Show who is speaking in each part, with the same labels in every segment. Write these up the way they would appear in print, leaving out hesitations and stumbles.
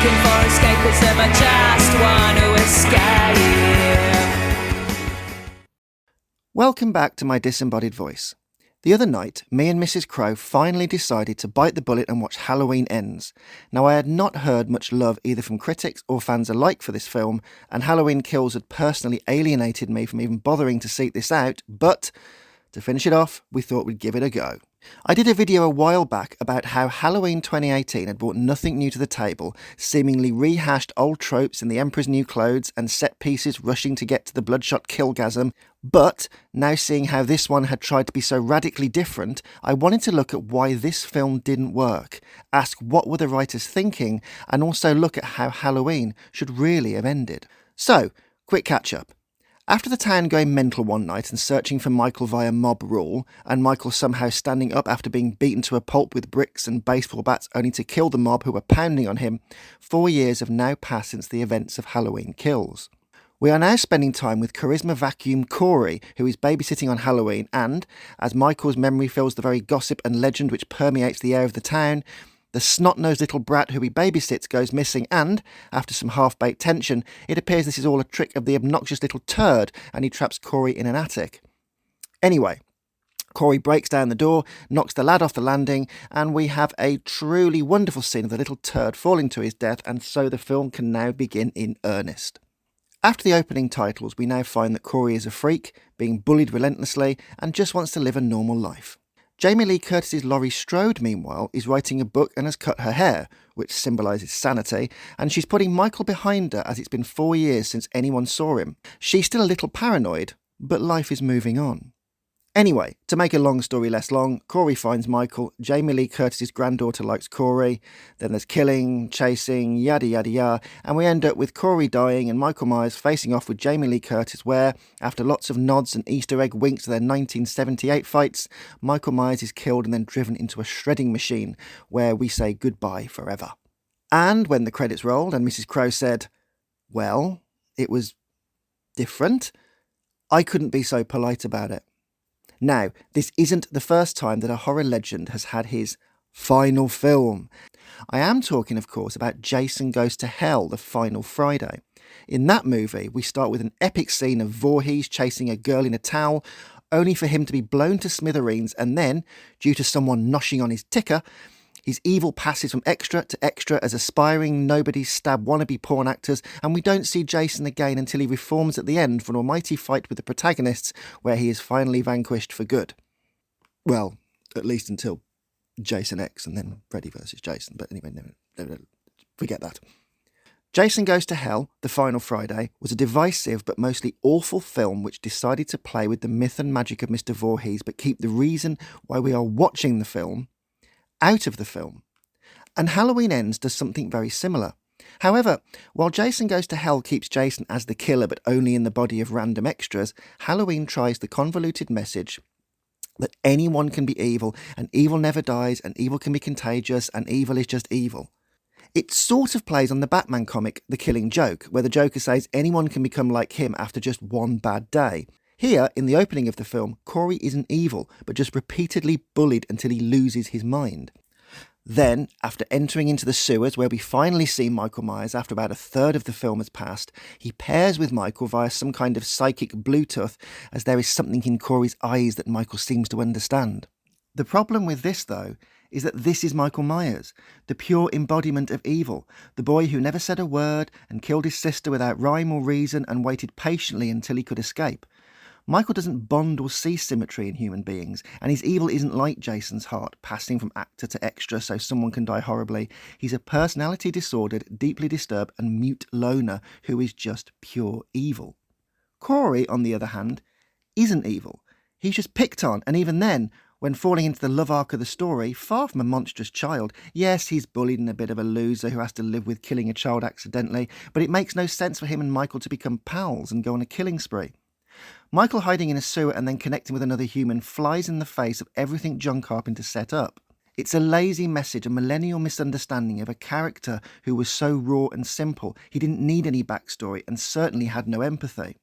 Speaker 1: looking for escapism, I just want to escape.
Speaker 2: Welcome back to my disembodied voice. The other night, me and Mrs. Crow finally decided to bite the bullet and watch Halloween Ends. Now, I had not heard much love either from critics or fans alike for this film, and Halloween Kills had personally alienated me from even bothering to seek this out, but to finish it off, we thought we'd give it a go. I did a video a while back about how Halloween 2018 had brought nothing new to the table, seemingly rehashed old tropes in The Emperor's New Clothes and set pieces rushing to get to the bloodshot killgasm, but now seeing how this one had tried to be so radically different, I wanted to look at why this film didn't work, ask what were the writers thinking, and also look at how Halloween should really have ended. So, quick catch up. After the town going mental one night and searching for Michael via mob rule, and Michael somehow standing up after being beaten to a pulp with bricks and baseball bats only to kill the mob who were pounding on him, 4 years have now passed since the events of Halloween Kills. We are now spending time with charisma vacuum Corey, who is babysitting on Halloween, and, as Michael's memory fills the very gossip and legend which permeates the air of the town, the snot-nosed little brat who he babysits goes missing and, after some half-baked tension, it appears this is all a trick of the obnoxious little turd and he traps Corey in an attic. Anyway, Corey breaks down the door, knocks the lad off the landing, and we have a truly wonderful scene of the little turd falling to his death, and so the film can now begin in earnest. After the opening titles, we now find that Corey is a freak, being bullied relentlessly, and just wants to live a normal life. Jamie Lee Curtis's Laurie Strode, meanwhile, is writing a book and has cut her hair, which symbolises sanity, and she's putting Michael behind her as it's been 4 years since anyone saw him. She's still a little paranoid, but life is moving on. Anyway, to make a long story less long, Corey finds Michael, Jamie Lee Curtis's granddaughter likes Corey, then there's killing, chasing, yada yada yada, and we end up with Corey dying and Michael Myers facing off with Jamie Lee Curtis where, after lots of nods and Easter egg winks to their 1978 fights, Michael Myers is killed and then driven into a shredding machine where we say goodbye forever. And when the credits rolled and Mrs. Crow said, well, it was different, I couldn't be so polite about it. Now, this isn't the first time that a horror legend has had his final film. I am talking, of course, about Jason Goes to Hell, the final Friday. In that movie, we start with an epic scene of Voorhees chasing a girl in a towel, only for him to be blown to smithereens, and then, due to someone noshing on his ticker, his evil passes from extra to extra as aspiring nobodies stab wannabe porn actors, and we don't see Jason again until he reforms at the end for an almighty fight with the protagonists where he is finally vanquished for good. Well, at least until Jason X and then Freddy vs. Jason, but anyway, no, forget that. Jason Goes to Hell, the final Friday, was a divisive but mostly awful film which decided to play with the myth and magic of Mr. Voorhees but keep the reason why we are watching the film out of the film. And Halloween Ends does something very similar. However, while Jason Goes to Hell keeps Jason as the killer but only in the body of random extras, Halloween tries the convoluted message that anyone can be evil, and evil never dies, and evil can be contagious, and evil is just evil. It sort of plays on the Batman comic The Killing Joke, where the Joker says anyone can become like him after just one bad day. Here, in the opening of the film, Corey isn't evil, but just repeatedly bullied until he loses his mind. Then, after entering into the sewers where we finally see Michael Myers after about a third of the film has passed, he pairs with Michael via some kind of psychic Bluetooth, as there is something in Corey's eyes that Michael seems to understand. The problem with this, though, is that this is Michael Myers, the pure embodiment of evil, the boy who never said a word and killed his sister without rhyme or reason and waited patiently until he could escape. Michael doesn't bond or see symmetry in human beings, and his evil isn't like Jason's heart, passing from actor to extra so someone can die horribly. He's a personality-disordered, deeply disturbed and mute loner who is just pure evil. Corey, on the other hand, isn't evil. He's just picked on, and even then, when falling into the love arc of the story, far from a monstrous child. Yes, he's bullied and a bit of a loser who has to live with killing a child accidentally, but it makes no sense for him and Michael to become pals and go on a killing spree. Michael hiding in a sewer and then connecting with another human flies in the face of everything John Carpenter set up. It's a lazy message, a millennial misunderstanding of a character who was so raw and simple he didn't need any backstory and certainly had no empathy.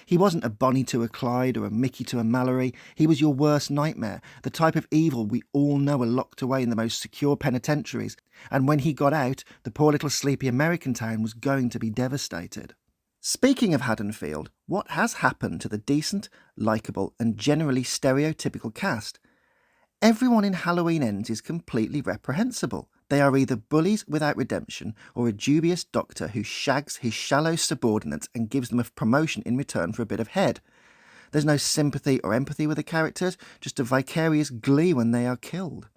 Speaker 2: He wasn't a Bonnie to a Clyde or a Mickey to a Mallory. He was your worst nightmare, the type of evil we all know are locked away in the most secure penitentiaries, and when he got out, the poor little sleepy American town was going to be devastated. Speaking of Haddonfield, what has happened to the decent, likeable, and generally stereotypical cast? Everyone in Halloween Ends is completely reprehensible. They are either bullies without redemption or a dubious doctor who shags his shallow subordinates and gives them a promotion in return for a bit of head. There's no sympathy or empathy with the characters, just a vicarious glee when they are killed.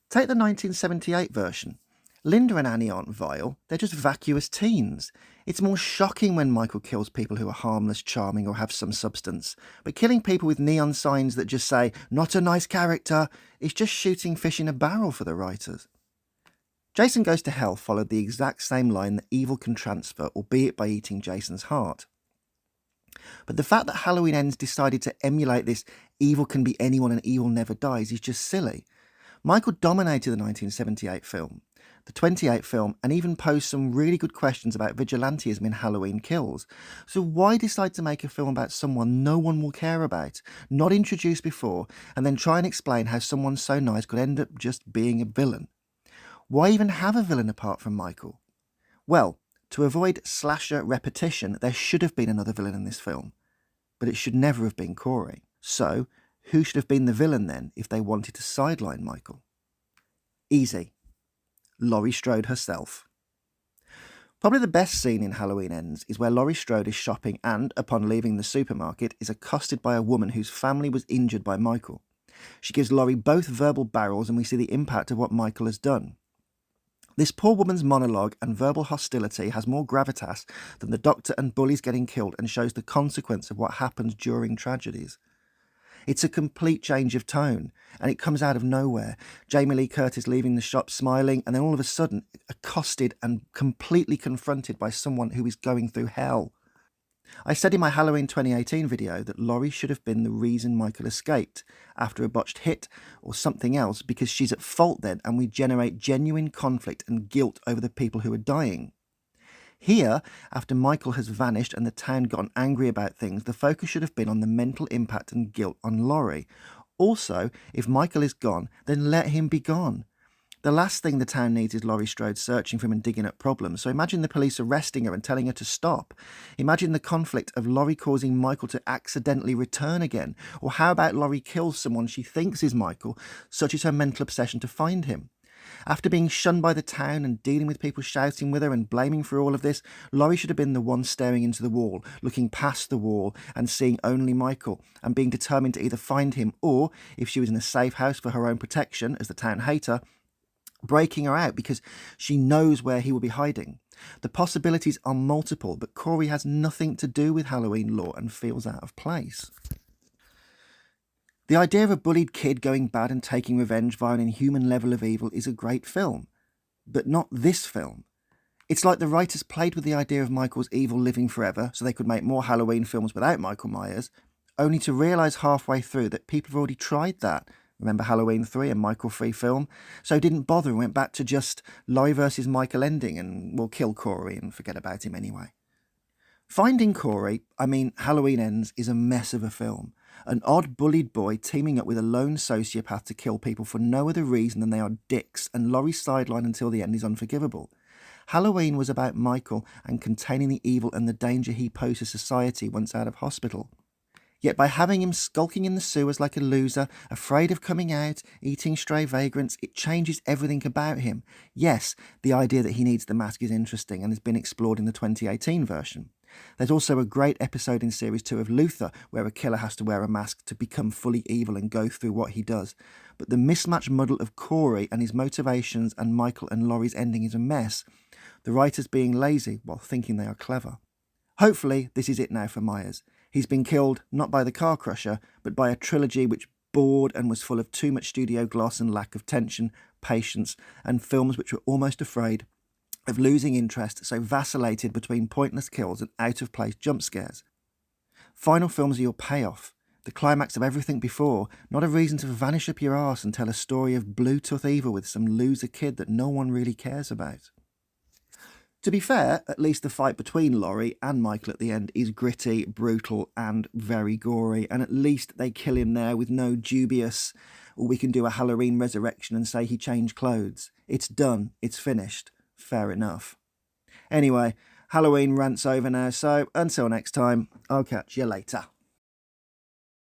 Speaker 2: Take the 1978 version. Linda and Annie aren't vile, they're just vacuous teens. It's more shocking when Michael kills people who are harmless, charming, or have some substance. But killing people with neon signs that just say, "Not a nice character," is just shooting fish in a barrel for the writers. Jason Goes to Hell followed the exact same line that evil can transfer, albeit by eating Jason's heart. But the fact that Halloween Ends decided to emulate this evil can be anyone and evil never dies is just silly. Michael dominated the 1978 film, the 28 film, and even posed some really good questions about vigilantism in Halloween Kills. So why decide to make a film about someone no one will care about, not introduced before, and then try and explain how someone so nice could end up just being a villain? Why even have a villain apart from Michael? Well, to avoid slasher repetition, there should have been another villain in this film, but it should never have been Corey. So, who should have been the villain then if they wanted to sideline Michael? Easy. Laurie Strode herself. Probably the best scene in Halloween Ends is where Laurie Strode is shopping and, upon leaving the supermarket, is accosted by a woman whose family was injured by Michael. She gives Laurie both verbal barrels and we see the impact of what Michael has done. This poor woman's monologue and verbal hostility has more gravitas than the doctor and bullies getting killed and shows the consequence of what happens during tragedies. It's a complete change of tone, and it comes out of nowhere. Jamie Lee Curtis leaving the shop smiling, and then all of a sudden accosted and completely confronted by someone who is going through hell. I said in my Halloween 2018 video that Laurie should have been the reason Michael escaped after a botched hit or something else, because she's at fault then and we generate genuine conflict and guilt over the people who are dying. Here, after Michael has vanished and the town gotten angry about things, the focus should have been on the mental impact and guilt on Laurie. Also, if Michael is gone, then let him be gone. The last thing the town needs is Laurie Strode searching for him and digging up problems, so imagine the police arresting her and telling her to stop. Imagine the conflict of Laurie causing Michael to accidentally return again. Or how about Laurie kills someone she thinks is Michael, such is her mental obsession to find him. After being shunned by the town and dealing with people shouting with her and blaming for all of this, Laurie should have been the one staring into the wall, looking past the wall and seeing only Michael, and being determined to either find him or, if she was in a safe house for her own protection, as the town hate her, breaking her out because she knows where he will be hiding. The possibilities are multiple, but Corey has nothing to do with Halloween lore and feels out of place. The idea of a bullied kid going bad and taking revenge via an inhuman level of evil is a great film, but not this film. It's like the writers played with the idea of Michael's evil living forever so they could make more Halloween films without Michael Myers, only to realise halfway through that people have already tried that. Remember Halloween 3, a Michael-free film? So didn't bother and went back to just Laurie versus Michael ending and we'll kill Corey and forget about him anyway. Finding Corey, Halloween Ends, is a mess of a film. An odd bullied boy teaming up with a lone sociopath to kill people for no other reason than they are dicks, and Laurie's sideline until the end is unforgivable. Halloween was about Michael and containing the evil and the danger he posed to society once out of hospital. Yet by having him skulking in the sewers like a loser, afraid of coming out, eating stray vagrants, it changes everything about him. Yes, the idea that he needs the mask is interesting and has been explored in the 2018 version. There's also a great episode in Series 2 of Luther where a killer has to wear a mask to become fully evil and go through what he does. But the mismatched muddle of Corey and his motivations and Michael and Laurie's ending is a mess, the writers being lazy while thinking they are clever. Hopefully, this is it now for Myers. He's been killed not by the car crusher, but by a trilogy which bored and was full of too much studio gloss and lack of tension, patience, and films which were almost afraid of losing interest, so vacillated between pointless kills and out-of-place jump scares. Final films are your payoff, the climax of everything before, not a reason to vanish up your arse and tell a story of Bluetooth evil with some loser kid that no one really cares about. To be fair, at least the fight between Laurie and Michael at the end is gritty, brutal, and very gory, and at least they kill him there with no dubious, or we can do a Halloween resurrection and say he changed clothes. It's done, it's finished. Fair enough. Anyway, Halloween rant's over now, so until next time, I'll catch you later.